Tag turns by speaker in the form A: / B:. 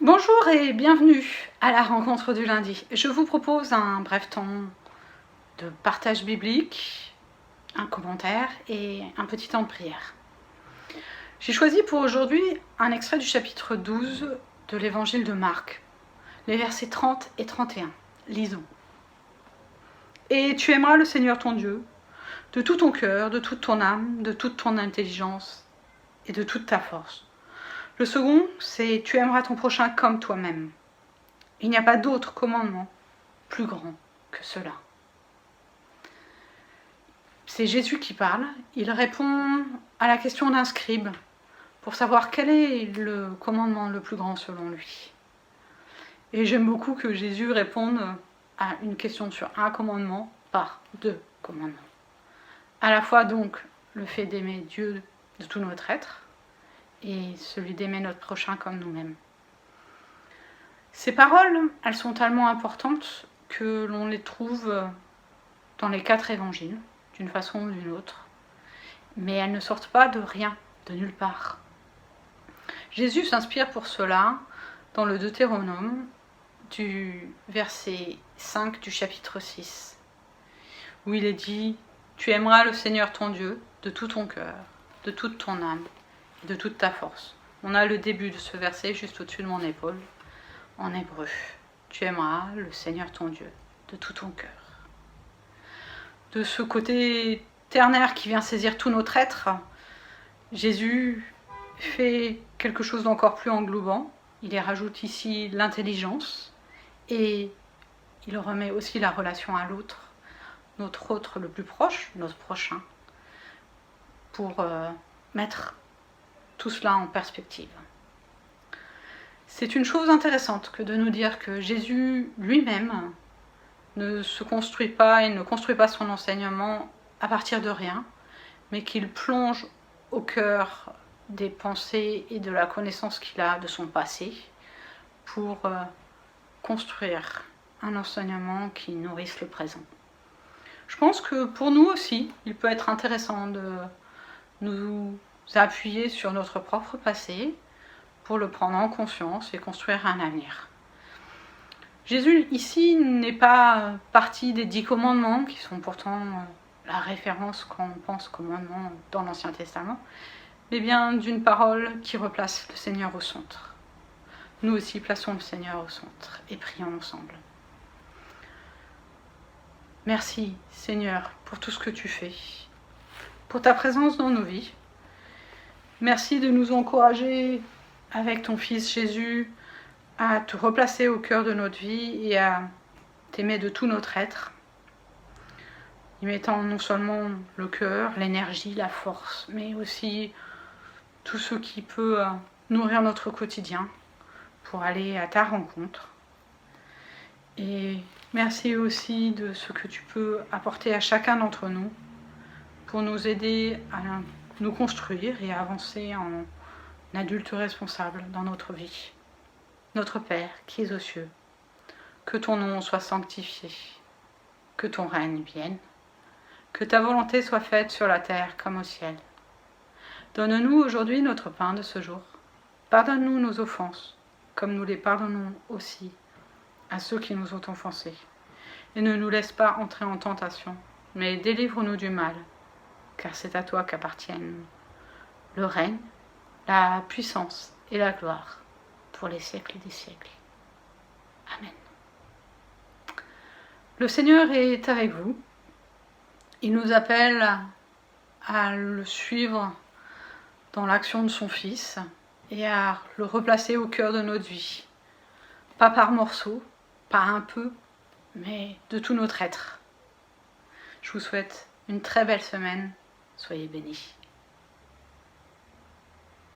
A: Bonjour et bienvenue à la rencontre du lundi. Je vous propose un bref temps de partage biblique, un commentaire et un petit temps de prière. J'ai choisi pour aujourd'hui un extrait du chapitre 12 de l'évangile de Marc, les versets 30 et 31. Lisons. Et tu aimeras le Seigneur ton Dieu de tout ton cœur, de toute ton âme, de toute ton intelligence et de toute ta force. Le second, c'est tu aimeras ton prochain comme toi-même. Il n'y a pas d'autre commandement plus grand que cela. C'est Jésus qui parle. Il répond à la question d'un scribe pour savoir quel est le commandement le plus grand selon lui. Et j'aime beaucoup que Jésus réponde à une question sur un commandement par deux commandements. À la fois donc le fait d'aimer Dieu de tout notre être et celui d'aimer notre prochain comme nous-mêmes. Ces paroles, elles sont tellement importantes que l'on les trouve dans les 4 évangiles, d'une façon ou d'une autre, mais elles ne sortent pas de rien, de nulle part. Jésus s'inspire pour cela dans le Deutéronome du verset 5 du chapitre 6, où il est dit « Tu aimeras le Seigneur ton Dieu de tout ton cœur, de toute ton âme et de toute ta force. » On a le début de ce verset juste au-dessus de mon épaule, en hébreu. « Tu aimeras le Seigneur ton Dieu de tout ton cœur. » De ce côté ternaire qui vient saisir tout notre être, Jésus fait quelque chose d'encore plus englobant. Il y rajoute ici l'intelligence et il remet aussi la relation à l'autre, notre autre le plus proche, notre prochain, pour mettre tout cela en perspective. C'est une chose intéressante que de nous dire que Jésus lui-même ne se construit pas et ne construit pas son enseignement à partir de rien, mais qu'il plonge au cœur des pensées et de la connaissance qu'il a de son passé pour construire un enseignement qui nourrisse le présent. Je pense que pour nous aussi, il peut être intéressant de nous appuyer sur notre propre passé pour le prendre en conscience et construire un avenir. Jésus, ici, n'est pas parti des 10 commandements, qui sont pourtant la référence quand on pense commandements dans l'Ancien Testament, mais bien d'une parole qui replace le Seigneur au centre. Nous aussi, plaçons le Seigneur au centre et prions ensemble. Merci, Seigneur, pour tout ce que tu fais, pour ta présence dans nos vies. Merci de nous encourager avec ton Fils Jésus à te replacer au cœur de notre vie et à t'aimer de tout notre être, y mettant non seulement le cœur, l'énergie, la force, mais aussi tout ce qui peut nourrir notre quotidien pour aller à ta rencontre. Et merci aussi de ce que tu peux apporter à chacun d'entre nous pour nous aider à nous construire et à avancer en adultes responsables dans notre vie. Notre Père qui es aux cieux, que ton nom soit sanctifié, que ton règne vienne, que ta volonté soit faite sur la terre comme au ciel. Donne-nous aujourd'hui notre pain de ce jour. Pardonne-nous nos offenses, comme nous les pardonnons aussi à ceux qui nous ont offensés. Et ne nous laisse pas entrer en tentation, mais délivre-nous du mal, car c'est à toi qu'appartiennent le règne, la puissance et la gloire, pour les siècles des siècles. Amen. Le Seigneur est avec vous. Il nous appelle à le suivre dans l'action de son Fils et à le replacer au cœur de notre vie. Pas par morceaux, pas un peu, mais de tout notre être. Je vous souhaite une très belle semaine. Soyez bénis.